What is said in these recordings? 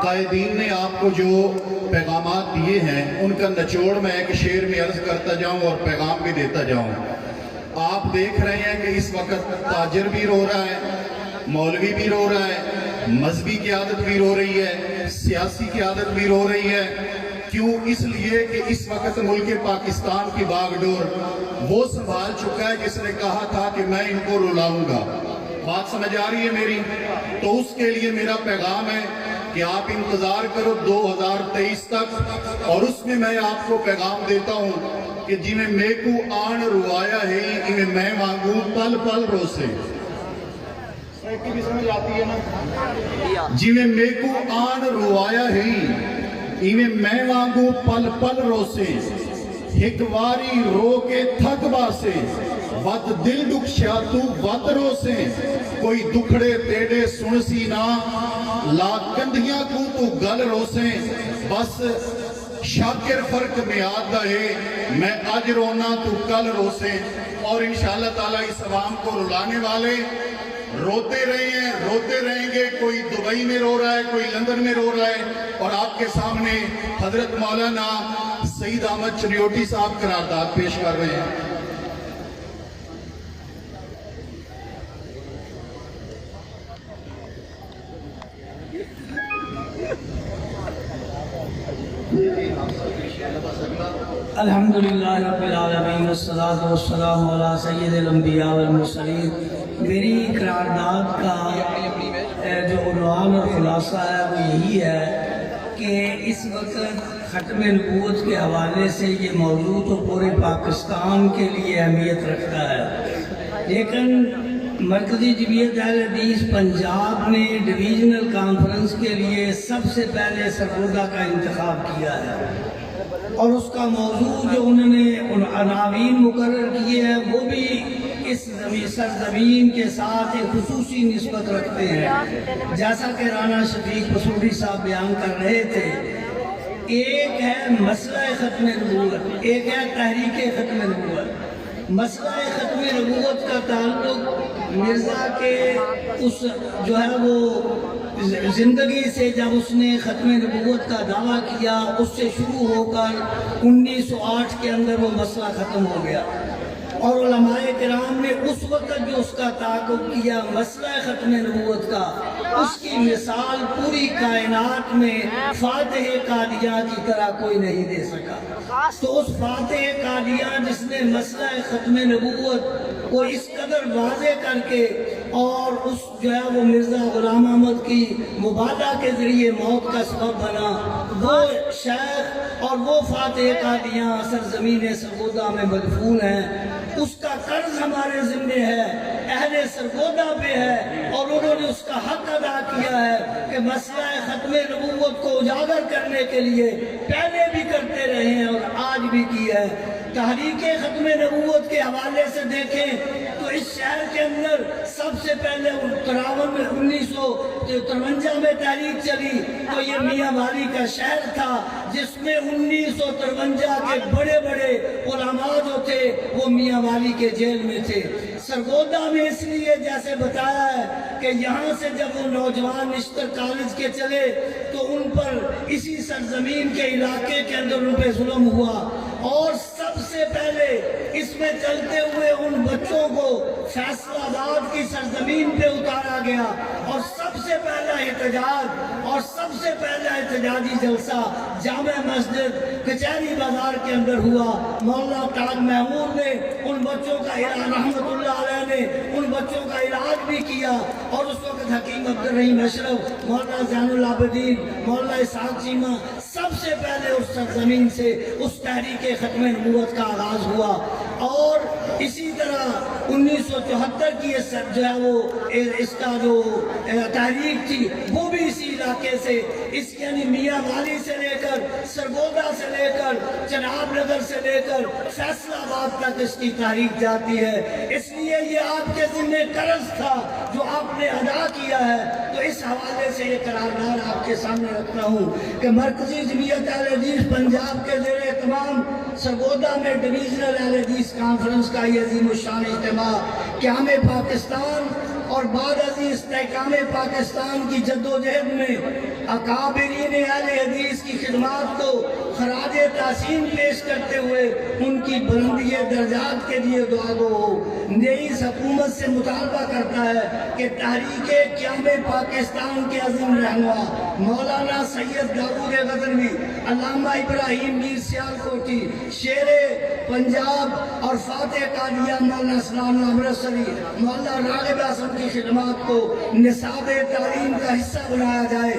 قائدین نے آپ کو جو پیغامات دیے ہیں ان کا نچوڑ میں ایک شعر میں عرض کرتا جاؤں اور پیغام بھی دیتا جاؤں۔ آپ دیکھ رہے ہیں کہ اس وقت تاجر بھی رو رہا ہے، مولوی بھی رو رہا ہے، مذہبی قیادت بھی رو رہی ہے، سیاسی قیادت بھی رو رہی ہے۔ کیوں؟ اس لیے کہ اس وقت ملک پاکستان کی باغ ڈور وہ سنبھال چکا ہے جس نے کہا تھا کہ میں ان کو رلاؤں گا۔ بات سمجھ آ رہی ہے میری؟ تو اس کے لیے میرا پیغام ہے کہ آپ انتظار کرو 2023 تک، اور اس میں میں آپ کو پیغام دیتا ہوں کہ جنہیں میکو آن روایا ہے انہیں میں مانگوں پل پل روسے۔ بھی سمجھ آتی ہے نا؟ جنہیں میکو آن روایا ہے انہیں میں مانگوں پل پل روسے، ہکواری رو کے تھک باسے، ود دل دکھ شیاتو ود روسے، کوئی دکھڑے تیڑے سنسی نا، لا کندھیاں کو تو گل روسے، بس شاکر فرق میں آدھا ہے، میں آج رونا تو کل روسے۔ اور انشاءاللہ تعالیٰ اس عوام کو رلانے والے روتے رہے ہیں، روتے رہیں گے۔ کوئی دبئی میں رو رہا ہے، کوئی لندن میں رو رہا ہے، اور آپ کے سامنے حضرت مولانا سعید احمد چریوٹی صاحب قرارداد پیش کر رہے ہیں۔ الحمدللہ رب العالمین والصلاة والسلام علی سید الانبیاء والمرسلین۔ میری قرارداد کا جو عنوان اور خلاصہ ہے وہ یہی ہے کہ اس وقت ختم نبوت کے حوالے سے یہ موضوع تو پورے پاکستان کے لیے اہمیت رکھتا ہے، لیکن مرکزی جمعیت اہل حدیث پنجاب نے ڈویژنل کانفرنس کے لیے سب سے پہلے سرگودا کا انتخاب کیا ہے، اور اس کا موضوع جو انہوں نے عناوین مقرر کیے ہیں وہ بھی اس سرزمین کے ساتھ ایک خصوصی نسبت رکھتے ہیں، جیسا کہ رانا شفیق پسوری صاحب بیان کر رہے تھے۔ ایک ہے مسئلہ ختم نبوت، ایک ہے تحریک ختم نبوت۔ مسئلہ ختم نبوت کا تعلق مرزا کے اس جو ہے وہ زندگی سے، جب اس نے ختم نبوت کا دعویٰ کیا اس سے شروع ہو کر 1908 کے اندر وہ مسئلہ ختم ہو گیا، اور علماء کرام نے اس وقت جو اس کا تعاقب کیا مسئلہ ختم نبوت کا، اس کی مثال پوری کائنات میں فاتح قادیہ کی طرح کوئی نہیں دے سکا۔ تو اس فاتح قادیہ جس نے مسئلہ ختم نبوت کو اس قدر واضح کر کے، اور اس جو ہے وہ مرزا غلام احمد کی مبادلہ کے ذریعے موت کا سبب بنا، وہ شیخ اور وہ فاتح قادیاں سرزمین سرگودا میں مدفون ہیں۔ اس کا قرض ہمارے ذمہ ہے، اہل سرگودا پہ ہے، اور انہوں نے اس کا حق ادا کیا ہے کہ مسئلہ ختم نبوت کو اجاگر کرنے کے لیے پہلے بھی کرتے رہے ہیں اور آج بھی کیا ہے۔ تحریک ختم نبوت کے حوالے سے دیکھیں تو اس شہر کے اندر سب سے پہلے 1953 میں تحریک چلی تو یہ میاں والی کا شہر تھا، جس میں 1953 کے بڑے بڑے علماء جو تھے وہ میاں والی کے جیل میں تھے۔ سرگودا میں اس لیے جیسے بتایا ہے کہ یہاں سے جب وہ نوجوان نشتر کالج کے چلے تو ان پر اسی سرزمین کے علاقے کے اندر ان پہ ظلم ہوا، اور سب سے پہلے اس میں چلتے ہوئے ان بچوں کو فیصل آباد کی سرزمین پہ اتارا گیا، اور سب سے پہلا احتجاج اور سب سے پہلا احتجاجی جلسہ جامع مسجد کچہری بازار کے اندر ہوا۔ مولانا تاج محمود نے ان بچوں کا رحمت اللہ علیہ نے ان بچوں کا علاج بھی کیا، اور اس وقت حکیم عبد الرحیم اشرف، مولانا زین العابدین، مولانا اسحاق چیمہ، سب سے پہلے اس سرزمین سے اس تحریک ختم نبوت کا آغاز ہوا۔ اور اسی طرح 1974 کی جو ہے وہ اس کا جو تحریک تھی وہ بھی اسی علاقے سے، اس یعنی میاں والی سے لے کر سرگودا سے لے کر چناب نگر سے لے کر فیصل آباد تک اس کی تحریک جاتی ہے۔ اس لیے یہ آپ کے ذمہ قرض تھا جو آپ نے ادا کیا ہے۔ تو اس حوالے سے یہ قرارداد آپ کے سامنے رکھتا ہوں کہ مرکزی جمعیت اہل حدیث پنجاب کے زیر اہتمام سرگودا میں ڈویژنل اہل حدیث کانفرنس کا یہ عظیم الشان اجتماع قیام پاکستان اور بعد از استحکام پاکستان کی جدوجہد میں اکابرین اہل حدیث کی خدمات کو خراج تحسین پیش کرتے ہوئے ان کی بلندی درجات کے لیے دعا گو ہو۔ نیز حکومت سے مطالبہ کرتا ہے کہ تحریک قیام پاکستان کے عظیم رہنما مولانا سید داؤد غزنوی، علامہ ابراہیم میر سیالکوٹی، شیر پنجاب اور فاتح قادیہ مولانا اسلام امرتسری، مولانا راغب اعظم کی خدمات کو نصاب تعلیم کا حصہ بنایا جائے،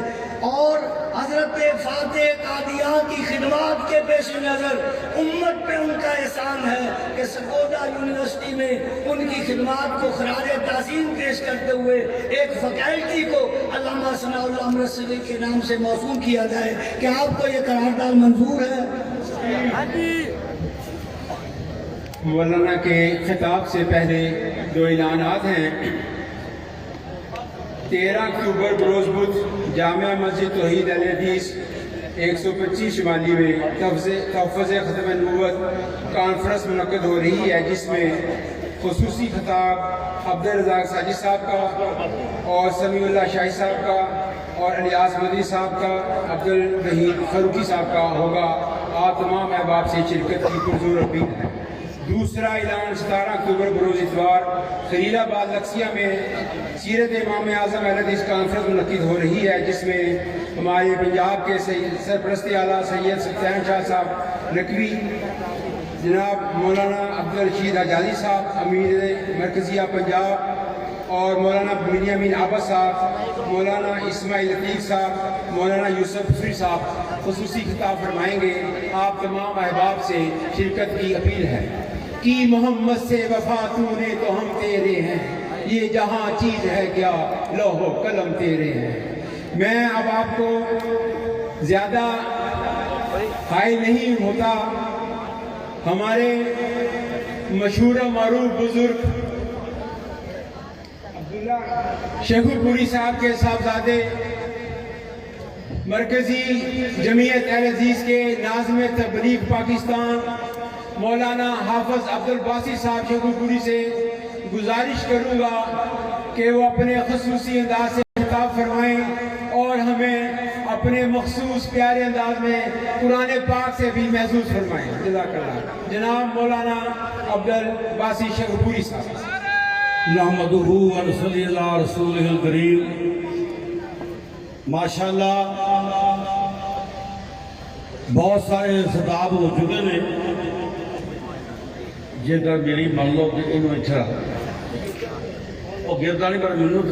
اور حضرت فاتح قادیہ کی خدمات کے پیش نظر امت پہ ان کا احسان ہے کہ سکودا یونیورسٹی میں ان کی خدمات کو خراج تعظیم پیش کرتے ہوئے ایک فیکلٹی کو علامہ ثناء اللہ امرتسری کے نام سے موسوم کیا جائے۔ کہ آپ کو یہ قرارداد منظور ہے؟ مولانا کے خطاب سے پہلے دو اعلانات ہیں۔ 13 اکتوبر بروز بدھ جامعہ مسجد توحید اہل حدیث 125 شمالی میں تحفظ ختم نبوت کانفرنس منعقد ہو رہی ہے، جس میں خصوصی خطاب عبدالرزاق ساجد صاحب کا اور سمیع اللہ شاہی صاحب کا اور الیاس مدنی صاحب کا، عبدالوحید فاروقی صاحب کا ہوگا۔ آپ تمام احباب سے شرکت کی پرزور اپیل ہے۔ دوسرا اعلان 17 اکتوبر بروز اتوار خلیل آباد لکسیا میں سیرت امام اعظم اہل حدیث کانفرنس منعقد ہو رہی ہے، جس میں ہمارے پنجاب کے سرپرست اعلیٰ سید سفیان شاہ صاحب نقوی، جناب مولانا عبدالرشید حجازی صاحب امیر مرکزیہ پنجاب، اور مولانا بنیامین عباس صاحب، مولانا اسماعیل لطیف صاحب، مولانا یوسف فری صاحب خصوصی خطاب فرمائیں گے۔ آپ تمام احباب سے شرکت کی اپیل ہے۔ کی محمد سے وفا تو نے تو ہم تیرے ہیں، یہ جہاں چیز ہے کیا لوح و قلم تیرے ہیں۔ میں اب آپ کو زیادہ قائل نہیں ہوتا، ہمارے مشہور و معروف بزرگ شیخو پوری صاحب کے صاحبزادے مرکزی جمعیت اہل حدیث کے ناظم تبلیغ پاکستان مولانا حافظ عبدالباسی صاحب شیخو پوری سے گزارش کروں گا کہ وہ اپنے خصوصی انداز سے خطاب فرمائیں اور ہمیں اپنے مخصوص پیارے انداز میں قرآن پاک سے بھی محسوس فرمائیں۔ جزاک اللہ۔ جناب مولانا عبدالباسی شیخو پوری صاحب۔ نحمدہ و نصلی علی رسولہ الکریم۔ ماشاءاللہ بہت سارے خطاب ہو چکے ہیں، جن کا میری مان لو کہ انہوں اچھا وہ گرتا نہیں پر منت۔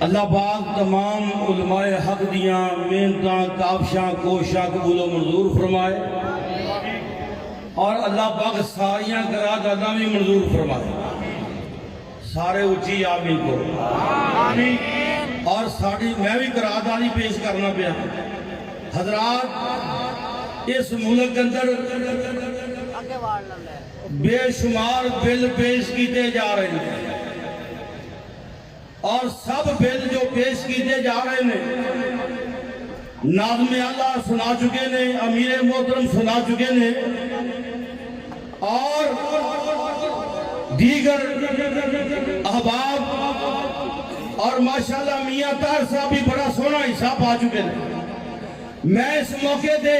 اللہ پاک تمام علماء حق دیاں محنتاں کاوشاں کوشاں قبول و منظور فرمائے، اور اللہ پاک ساریاں قرارداداں بھی منظور فرمائے۔ سارے اچھی آمین کو آمین۔ اور ساری میں بھی قراردادی پیش کرنا پیا۔ حضرات، اس ملک اندر بے شمار بل پیش کیتے جا رہے ہیں، اور سب بل جو پیش کیتے جا رہے ہیں ناظم اللہ سنا چکے نے، امیر محترم سنا چکے نے، اور دیگر احباب اور ماشاءاللہ میاں طاہر صاحب بھی بڑا سونا حصہ پا چکے ہیں۔ میں اس موقع دے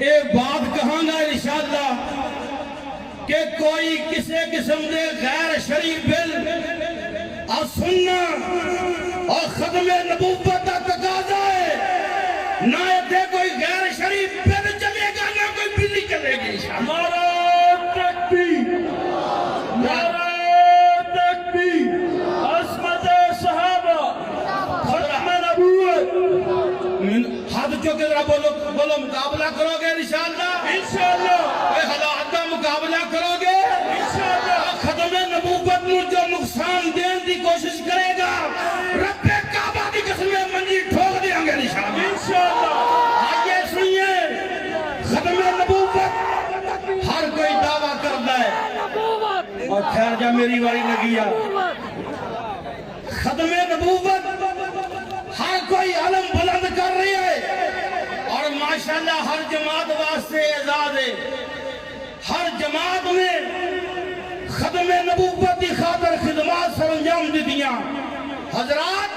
ایک بات کہاں گا انشاءاللہ کہ کوئی کسی قسم دے غیر شرعی بل اور سننا اور ختم نبوت کا تقاضا ہے، نہ اتنے کوئی غیر شرعی بل چلے گا نہ کوئی بلی چلے گی۔ نعرہ تکبیر، نعرہ تکبیر، عصمت صحابہ، ختم نبوت۔ ہاتھ چوکے ذرا بولو مقابلہ کرو گے انشاءاللہ؟ انشاءاللہ۔ اے حالات کا مقابلہ کرو گے؟ انشاءاللہ۔ ختم نبوت میں جو نقصان دین دی کوشش کرے گا رب کعبہ کی قسمیں منجی ٹھوک دیں گے انشاءاللہ۔ آئیے سنیے، ختم نبوت ہر کوئی دعویٰ کرتا ہے، اور خیر جا میری واری لگی ہے۔ ختم نبوت ہر کوئی علم بلند کر رہی ہے، اور ماشاءاللہ ہر جماعت واسطے اعزاز ہے۔ ہر جماعت میں ختم نبوت کی خاطر خدمات سر انجام دی دیا۔ حضرات،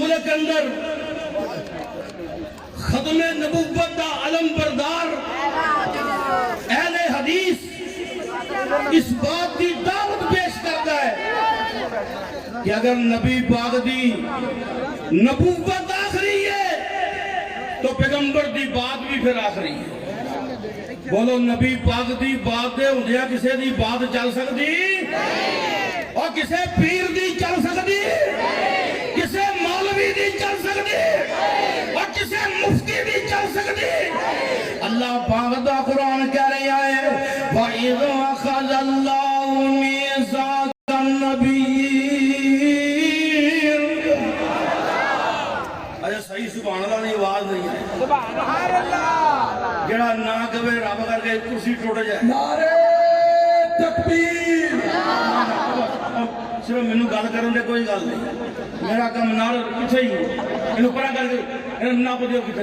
ملک اندر ختم نبوت دا علم بردار اہل حدیث اس بات کی دعوت پیش کرتا ہے کہ اگر نبی پاک دی نبوت آخری ہے تو پیغمبر دی بات بھی پھر آخری ہے. بولو نبی پاک دی بات دے ہوندیا کسے دی بات چل سکتی اور کسے پیر دی چل سکتی, کسے مولوی دی چل سکتی اور کسے مفتی دی چل سکتی. اللہ پاک دا قرآن کہہ رہی ہے وَإِذْ أَخَذَ اللَّهُ مِيثَاقَ النَّبِيِّينَ. اچھا صحیح سبحان اللہ نہیں آواز نہیں ہے. سبحان اللہ. جڑا نہ کہے رب کر کے کرسی ٹوٹ جائے. نعرہ تکبیر. صرف مینوں گل کرن دے کوئی گل نہیں. میرا کام نال پیچھے ہی اینو پرا کر کے ناپ دیو کتے.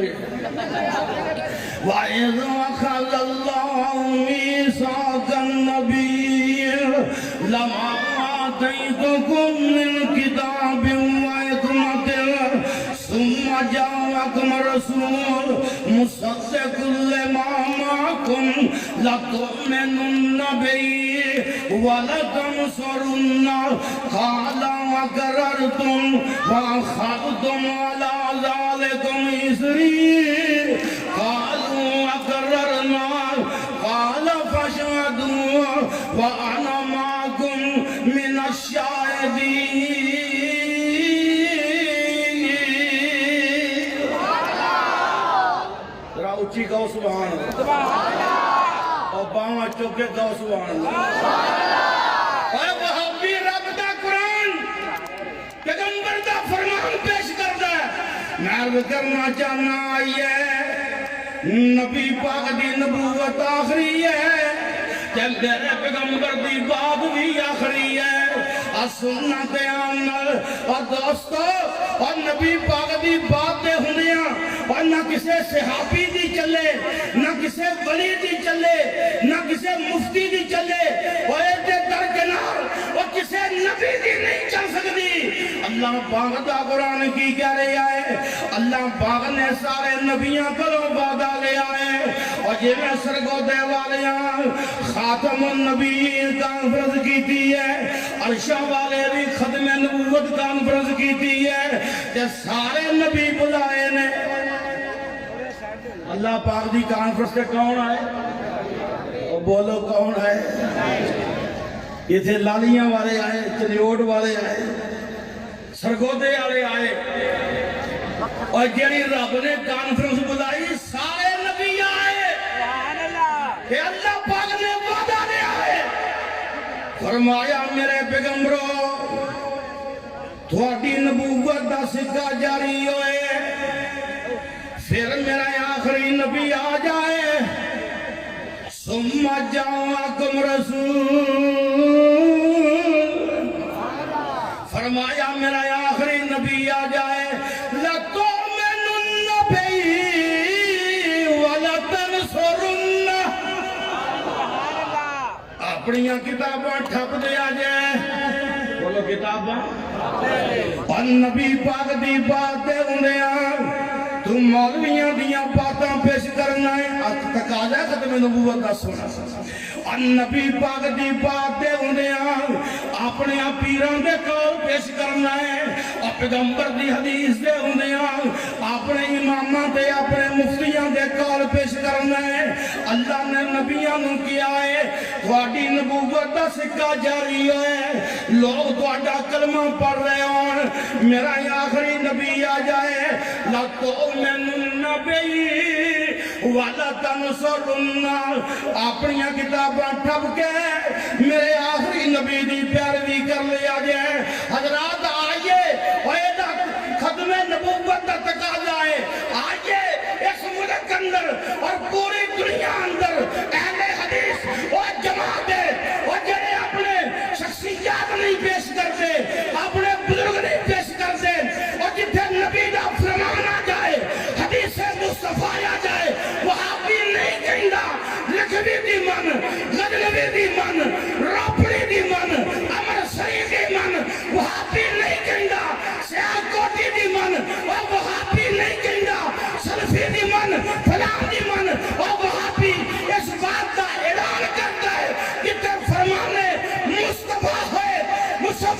وَإِذْ أَخَذَ اللَّهُ مِيثَاقَ النَّبِيِّينَ لَمَا آتَيْتُكُم مِّن كِتَابٍ وَحِكْمَةٍ ثُمَّ جَاءَكُمْ رَسُولٌ مُصَدِّقٌ لِّمَا مَعَكُمْ لَتُؤْمِنُنَّ بِهِ وَلَتَنصُرُنَّهُ قَالَ وَأَقْرَرْتُمْ وَأَخَذْتُمْ عَلَىٰ ذَٰلِكُمْ إِصْرِي قَالُوا أَقْرَرْنَا قَالَ فَاشْهَدُوا وَأَنَا مَعَكُمْ مِنَ الشَّاهِدِينَ. اچھی کہو سبحان اللہ اور باواں چوکے کہو سبحان اللہ. اور وہابی رب دا قرآن پیغمبر دا فرمان پیش کرتا ہے. میں عرض کرنا چاہنا آئیے نبی پاک دی نبوت آخری ہے کہ میرے پیغمبر دی بات بھی آخری ہے. سنت عمل اور دوستو اور نبی پاک دی بات دے ہوندیاں اور نہ کسے صحابی دی چلے نہ کسے ولی دی چلے نہ کسے مفتی دی چلے اور ایدے درکنار اور کسے نبی دی نہیں چل سکتی. اللہ پاک دا قرآن کی کہہ رہے آئے. اللہ پاک نے سارے نبیاں کرو وعدہ لے آئے اور یہ میں سرگو دے والیاں خاتم النبیین کانفرنس کیتی ہے. عرشہ والے بھی ختم نبوت کانفرنس کیتی ہے کہ سارے نبی بلائے نے. اللہ پاک دی کانفرنس کے کون آئے اور بولو کون آئے. یہ تھے لالیاں والے آئے, چلیوٹ والے آئے, سرگودے والے آئے اور جیڑی رب نے کانفرنس بلائی سارے نبی آئے کہ اللہ پاک نے وعدہ دے آئے. فرمایا میرے پیغمبرو تھوڑی نبوت دا سکہ جاری ہوئے پھر میرا آخری نبی آ جائے. ثم جاءکم رسول. فرمایا میرا آخری نبی آ جائے لَتُؤْمِنُنَّ بِهِ وَلَتَنْصُرُنَّهُ. اپنیاں کتاباں ٹھپ دیا جائے. بولو کتاباں اور نبی پاک دی بات دے ہوندیاں تو مولویاں دیاں باتاں پیش کرنا ہے. تقاضا ختم نبوت دا سونا اور نبی پاک دی بات دے ہوندیاں اپنے پیراں دے کول پیش کرنا ہے اور پیغمبر دی حدیث دے ہوندیاں اپنے اماماں دے اپنے مفتیاں دے کول پیش کرنا ہے. اللہ نے نبیاں نو کیا ہے تھوڑی نبوت دا سکہ جاری ہوئے لوگ تھوڑا کلمہ پڑھ رہے ہوں میرا آخری نبی آ جائے لَتُؤْمِنُنَّ بِهِ وَلَتَنْصُرُنَّهُ. اپنیاں کتاباں ٹھپ کے میرے آخری نبی دی پیروی کر لیا جائے. حضرات آئیے اور ختم نبوت دا تقاضا ہے. آئیے اس ملک اندر اور پوری دنیا اندر اہل حدیث اور جماعت اور جنہیں اپنے شخصیات نہیں پیش کرتے اپنے بزرگ نہیں پیش کرتے اور جتنے نبی دا فرمان آ جائے حدیث مصطفیٰ آ جائے وہابی نہیں کہندا لکھوی دی من غزنوی دی من روپڑی دی من امر سری دی من وہابی نہیں کہندا سیاہ کوٹی دی من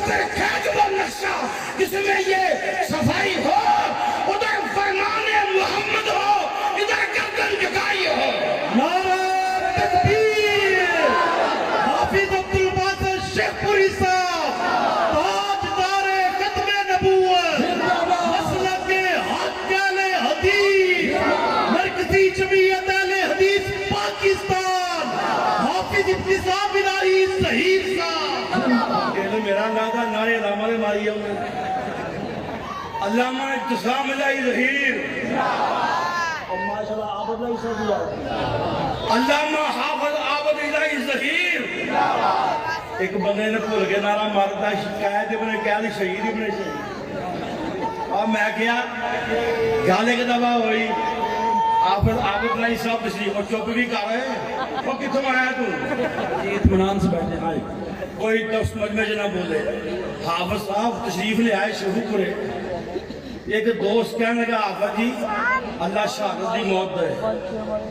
پھر کھینچ وہ نقشہ جس میں یہ صفائی ہو، ادھر فرمان محمد ہو، ادھر گردن جھکائی ہو۔ نعرہ تکبیر! حافظ عبدالباسط شیخ پوری صاحب، تاجدار ختم نبوت، مسلک حق اہل حدیث، مرکزی جمعیت اہل حدیث پاکستان، حافظ ابتسام الہی ظہیر صاحب۔ یہ تو میرا اللہ کا نعرے علامہ نے ماری ہے علامہ ابتسام الہی ظہیر، علامہ حافظ عابد الہی ظہیر۔ ایک بندے نے بھول کے نعرہ مارتا شکایت بنے کیا لی شہید ہی بنے شہید، اور میں کیا گالے کے دبا ہوئی حافظ عابد الہی صاحب تشریف اور چپ بھی کر رہے ہیں۔ وہ کتوں آیا تو اطمینان سے بیٹھے ہیں۔ کوئی لفظ مجمع نہ بولے۔ حافظ صاحب تشریف لے آئے شروع کرے، ایک دوست کہنے لگا حافظ جی اللہ شہادت دی موت دے۔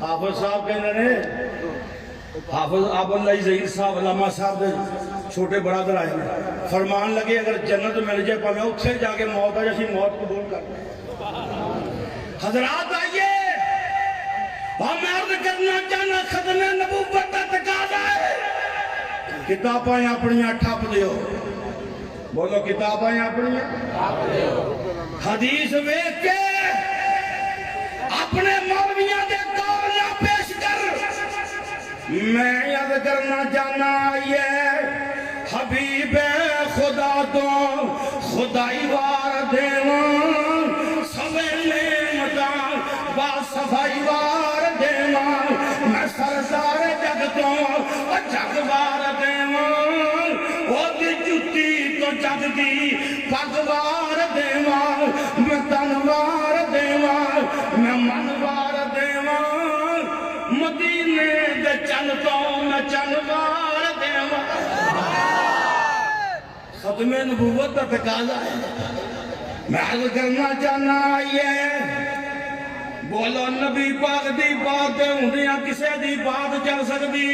حافظ صاحب کہنے نے حافظ عابد الہی ظہیر صاحب علامہ صاحب دے چھوٹے برادر آئے ہیں، فرمان لگے اگر جنت مل جائے پہ میں اتھے جا کے موت آ جیسی موت قبول کر۔ حضرات آئیے، اور میں عرض کرنا چاہنا ختم نبوت کا تقاضا ہے، کتابیں اپنیاں ٹھپ دیو، بولو کتابیں اپنیاں حدیث ویکھ کے اپنے مولویاں دے قول نہ پیش کر۔ میں یاد کرنا چاہنا یہ حبیب خدا تو خدائی وار دیوان، سوے نعمتاں با صفائی وار دیوان، میں سردار جگ تو جگ وار دیوان، او دی جتی تو جگ دی پگوار دیوان، میں تنوار دیوان، میں منوار دیوان، مدینے دے چل تو میں چنوار دیوان۔ ختم نبوت کا تقاضا ہے۔ میں عرض کرنا چاہنا یہ بولو نبی پاک دی بات ہوندیاں کسے دی بات چل سکتی،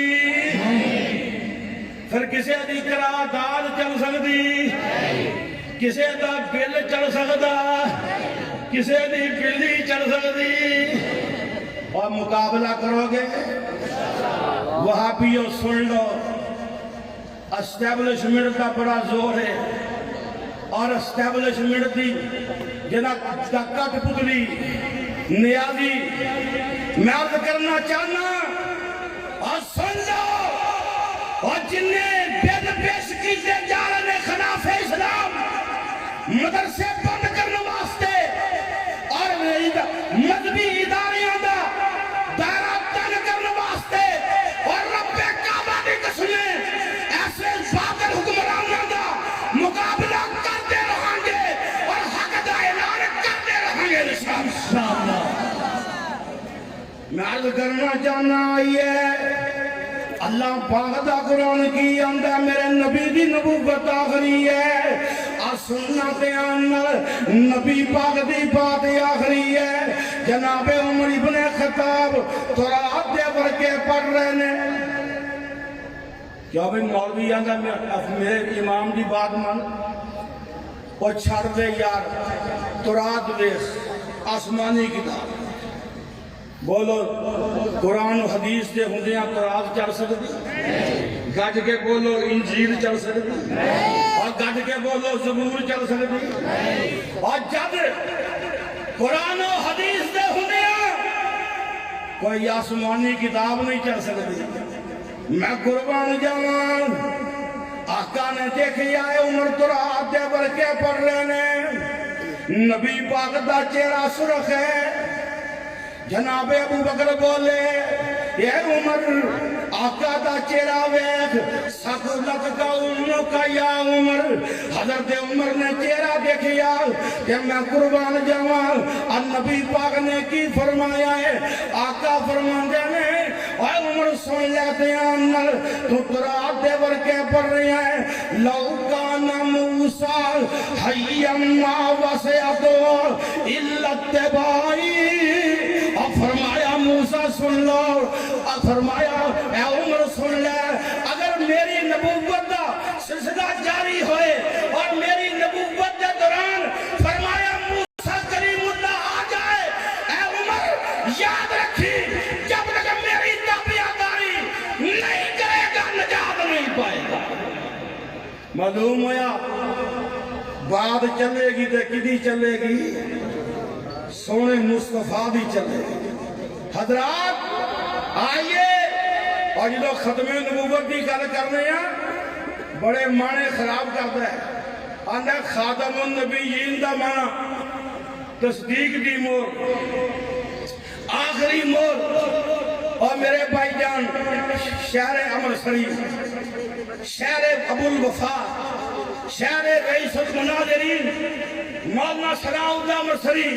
پھر کسے دی قرارداد چل سکتی، کسے دا بل چل سکتا، کسے دی بلی چل سکتی۔ اور مقابلہ کرو گے وہابیوں سن لو، اسٹیبلشمنٹ کا بڑا زور ہے، اور اسٹیبلشمنٹ دی جنا کٹ پتلی نیازی میں عرض کرنا چاہنا اور سن لو، اور جنہیں بید پیش کیتے جا رہے خلاف اسلام مدرسے بند کرنے واسطے اور مذہبی اداریاں دا دائرہ تنگ کرنے واسطے اور رب کعبہ دی قسمیں ایسے باطل حکمرانوں دا مقابلہ کرتے رہیں گے اور حق دا اعلان کرتے رہیں گے انشاءاللہ۔ میں عرض کرنا چاہنا یہ اللہ پاک دا قرآن کی آندہ میرے نبی دی نبوت آخری ہے، اور سننا دیانر نبی پاک دی بات آخری ہے۔ جناب عمر ابن خطاب تورات دے ورکے پڑھ رہے نے، کیا بھئی مولوی آندہ میرے امام دی بات مان اور چھڑ دے یار تورات دیکھ آسمانی کتاب، بولو قرآن و حدیث دے ہوندیاں تورات چل سکتی، گج کے بولو انجیل چل سکتی، اور گج کے بولو زبور چل سکتی، اور جب قرآن و حدیث دے ہوندیاں کوئی آسمانی کتاب نہیں چل سکتی۔ میں قربان جوان آقا نے دیکھیا ہے عمر تورات دے ورکے پڑھ رہے نے، نبی پاک دا چہرہ سرخ ہے۔ جناب ابو بکر بولے اے عمر آقا دا چہرہ ویکھ سکولت کا امنو کا یا عمر۔ حضرت عمر نے چہرہ دیکھیا کہ میں قربان جوان النبی پاک نے کی فرمایا ہے، آقا فرماندے نے اے عمر سن لیتے ہیں تو تورات دے ورکے پڑھ رہے ہیں، لو کان موسیٰ حیّا ما وسعتو الا اتباعی۔ اور فرمایا موسیٰ سن لو، اور فرمایا عمر سن لے، اگر میری نبوت دا سلسلہ جاری ہوئے معلوم ہویا بات چلے گی تے کدی چلے گی؟ سونے مصطفیٰ دی چلے گی۔ حضرات آئیے، اور جدو ختم نبوت دی گل کرنے ہیں بڑے معنی خراب کرتا ہے، آندہ خاتم النبیین دا معنی تصدیق دی مور، آخری مور۔ اور میرے بھائی جان شہر امرتسری، شہر ابو الوفا، شہر رئیس المناظرین مولانا ثناء اللہ امرتسری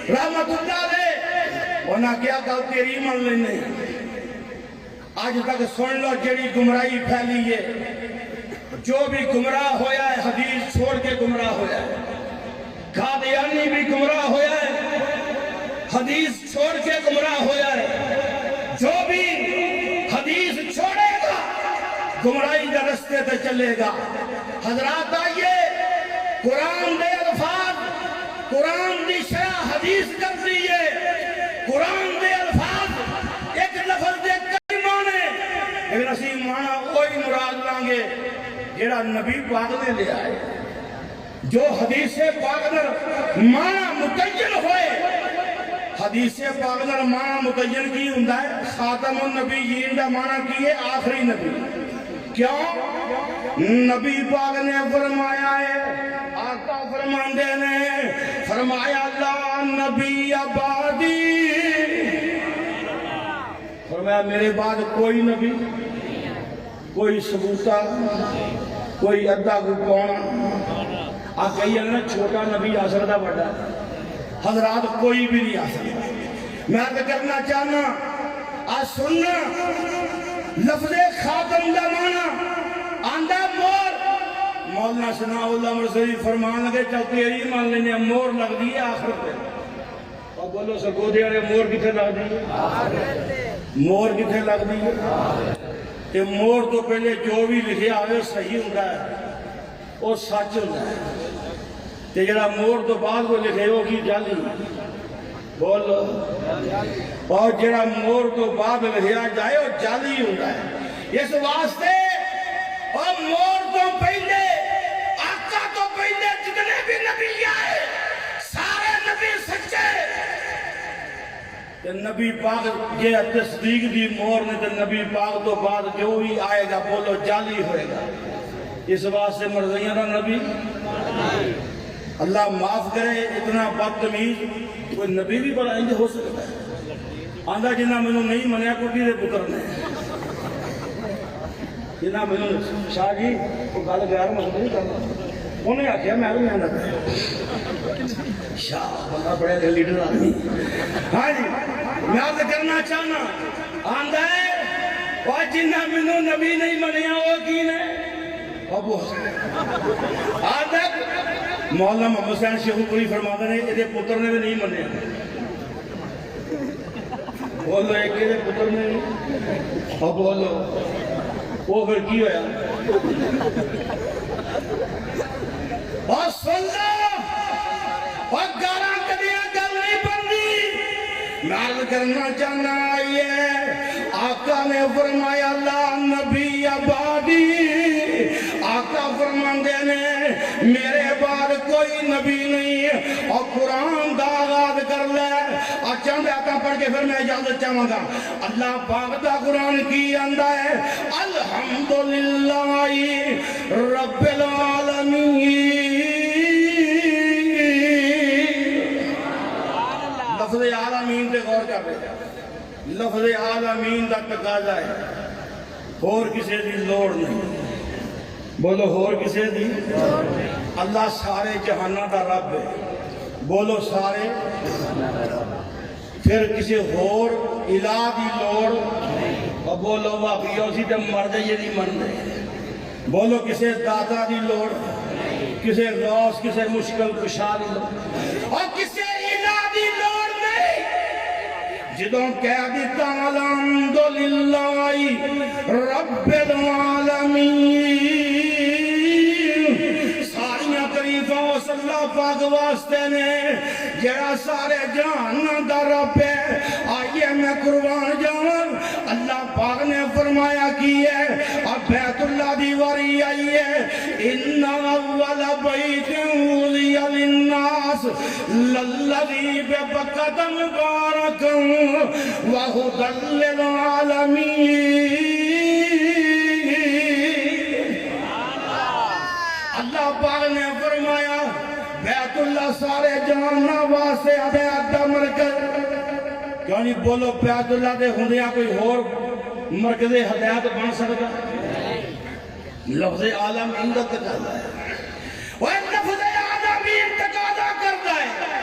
رحمت اللہ علیہ، انہاں کیا گل تیری مان لینے؟ آج تک سن لو جڑی گمراہی پھیلی ہے، جو بھی گمراہ ہویا ہے حدیث چھوڑ کے گمراہ ہویا ہے، قادیانی بھی گمراہ ہویا ہے، حدیث چھوڑ کے گمراہ ہویا ہے۔ جو بھی حدیث چھوڑے گا گمراہی کے رستے تے چلے گا۔ حضرات آئیے، قرآن دے الفاظ، قرآن دی شرح حدیث کر دیئے، قرآن دے الفاظ ایک لفظ دے کئی معنی، لیکن اسی معنی کوئی مراد لانگے جیڑا نبی پاک نے لے آئے، جو حدیث پاک در معنی متعین ہوئے۔ حدیث پاک در معنی متعین کی ہوندہ ہے، خاتم النبیین دا معنی کی ہے آخری نبی۔ کیوں؟ نبی پاک نے فرمایا ہے، آقا فرماندے نے فرمایا لا نبی آبادی، فرمایا میرے بعد کوئی نبی، کوئی ثبوتا، کوئی ادھا کو پونا، آقا یہ نا چھوٹا نبی آ سکتا بڑا، حضرات کوئی بھی نہیں آ سکتا۔ میں عرض کرنا چاہنا، آج سننا لفظ خاتم دا معنی آندہ مور، مولانا ثناء اللہ امرتسری فرمان لگے چل تیری مان لینے مور لگ دیئے آخر پہ۔ اور بولو سکو دے رہے مور کتے لگ دیئے؟ مور کتے لگ دیئے؟ کہ مور تو پہلے جو بھی لکھے آوے صحیح ہوتا ہے، وہ سچ ہوتا ہے، کہ جڑا مور تو بعد کو لکھے ہو کی جالی بولو، اور جڑا مور تو بعد لکھیا جائے وہ جالی ہوتا ہے۔ اس واسطے اور مور تو پہلے، آقا تو پہلے جتنے بھی نبی آئے سارے نبی سچے، کہ نبی پاک یہ تصدیق دی مور نے تو نبی پاک تو بعد جو بھی آئے گا بولو جالی ہوئے گا۔ اس واسطے مرضیاں دا نبی اللہ معاف کرے، اتنا بدتمیز کوئی نبی بھی بڑا انج ہو سکتا ہے؟ آندھا جنہ میں نہیں منیا کو بھی دے پتر نے، جنہ میں شاہ جی وہ گل غیر مطلب نہیں کرنا، انہیں آکھیا میں بھی آندھا شاہ بندہ بڑے لیڈر آدمی۔ ہاں جی میں عرض کرنا چاہنا، آندھا ہے وہ جنہ میں نبی نہیں منیا وہ کی نے ابو آندھا مولانا محمد حسین شیخ پوری فرماتے ہیں یہ پتر نے بھی نہیں منیا، بولو ایک یہ پتر نے نہیں، اور بولو وہ پھر کی ہویا؟ اور سن لو، اور گاراں کدیاں گل نہیں بندی۔ میں عرض کرنا چاہنا آئیے، آقا نے فرمایا لا نبی آبادی، آقا فرماندے نے میرے بعد کوئی نبی نہیں، اور قرآن دا آغاز کر لے۔ اور چند آقا پڑھ کے پھر میں اجازت چاہوں گا۔ اللہ پاک دا قرآن کی اندہ ہے الحمدللہ رب العالمین۔ لفظ عالمین دے غور کر رہے، لفظ عالمین دا تقاضا ہے، اور کسی دی لوڑ نہیں، بولو اور کسی دی۔ اللہ سارے جہانہ دا رب ہے، بولو سارے، پھر کسی اور الہ دی لوڑ، اور بولو واقعی اسی تے مر جائیے نہیں من دے، بولو کسی داتا دی لوڑ، کسی غوث، کسی مشکل کشا دی لوڑ، اور کسی الہ دی لوڑ نہیں۔ جدوں کہہ دیتا الحمدللہ رب العالمین، ساریاں تعریفاں اس اللہ پاک واسطے نے جڑا سارے جہان دا رب ہے۔ آئیے میں قربان جاؤں، اللہ پاک نے فرمایا کی ہے، اور بیتullah دی واری آئی ہے ان اول بیت وضع للناس للذی ببکۃ مبارک وہدی للعالمین اللہ پاک نے فرمایا بیت اللہ سارے جہانہ واسطے ہدایت دا مرکز کیوں نہیں بولو بیت اللہ دے ہوندیاں کوئی اور مرکز ہدایت بن سکتا لفظ عالمین دا تقاضا ہے وہ لفظ عالمین تقاضا کرتا ہے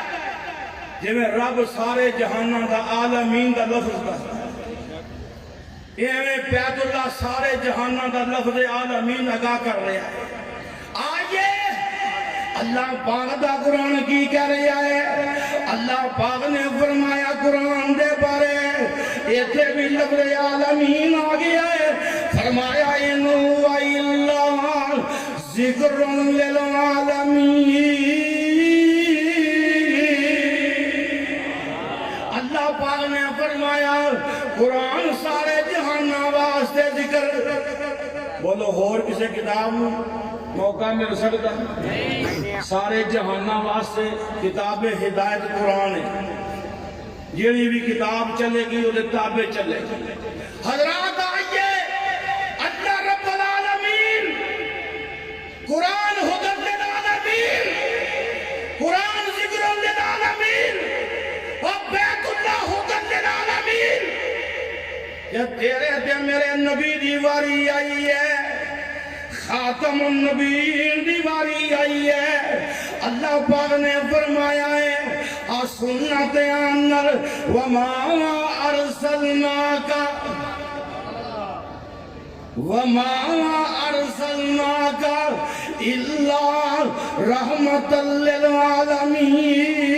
جی میں رب سارے جہانہ دا عالمین دا لفظ دا ایویں بیت اللہ سارے جہانہ دا لفظ عالمین اگا کر رہا ہے آئیے اللہ پاک دا قرآن کی کہہ رہا ہے اللہ پاک نے فرمایا قرآن دے بارے ایتھے بھی لفظ عالمین آ گیا ہے فرمایا انہو اللہ ذکر للعالمین اللہ پاک نے فرمایا قرآن سارے جہانہ واسطے ذکر بولو اور کسے کتاب موقع مل سکتا سارے جہانہ واسطے کتاب ہدایت قرآن ہے جیڑی بھی کتاب چلے گی وہ تابع چلے گی حضرات آئیے اللہ رب العالمین قرآن ہدی للعالمین قرآن ذکر للعالمین اور بیت اللہ ہدی للعالمین یہ تیرے دے میرے نبی دیواری آئی ہے خاتم النبیین دیواری آئی ہے اللہ پاک نے فرمایا ہے سنت انر وما ارسلناک الا رحمت للعالمین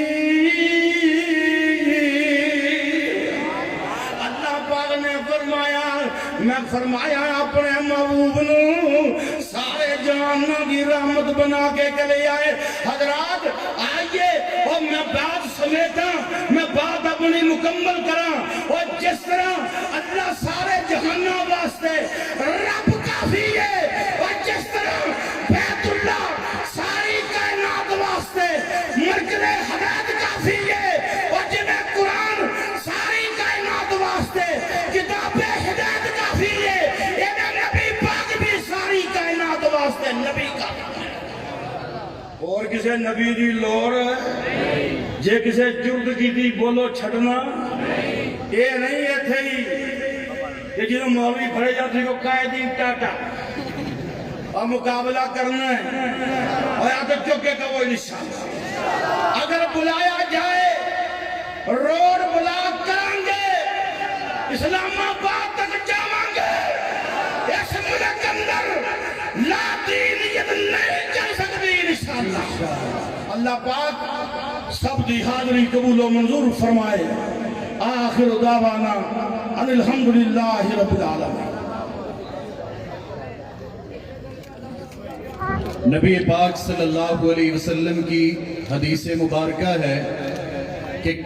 اللہ پاک نے فرمایا میں فرمایا اپنے محبوب نو سارے جہانوں کی رحمت بنا کے لے آئے حضرات آئیے اور میں بات سمیتا میں بات اپنی مکمل کراں اور جس طرح اللہ سارے جہانوں واسطے رب کافی ہے اور جس طرح بیت اللہ ساری کائنات واسطے مرکز ہدایت کافی ہے اور جنہیں قرآن ساری کائنات واسطے کتاب ہدایت کافی ہے نبی پاک بھی ساری کائنات واسطے نبی کا اور کسے نبی دی لوڑ جے کسے جرد کی دی بولو چھڑنا یہ نہیں ہے تھئی کہ جنہوں مولوی پڑھے جاتے کو قائدین ٹاٹا اور مقابلہ کرنا ہے اور یا تو چکے کا وہ انشاءاللہ اگر بلایا جائے روڈ بلاک کریں گے اسلام آباد تک جاؤں گے اس ملک اندر لا دینیت نہیں چل سکتی انشاءاللہ اللہ پاک سب دی حاضری قبول و منظور فرمائے آخر دعوانا ان الحمدللہ رب العالمین نبی پاک صلی اللہ علیہ وسلم کی حدیث مبارکہ ہے کہ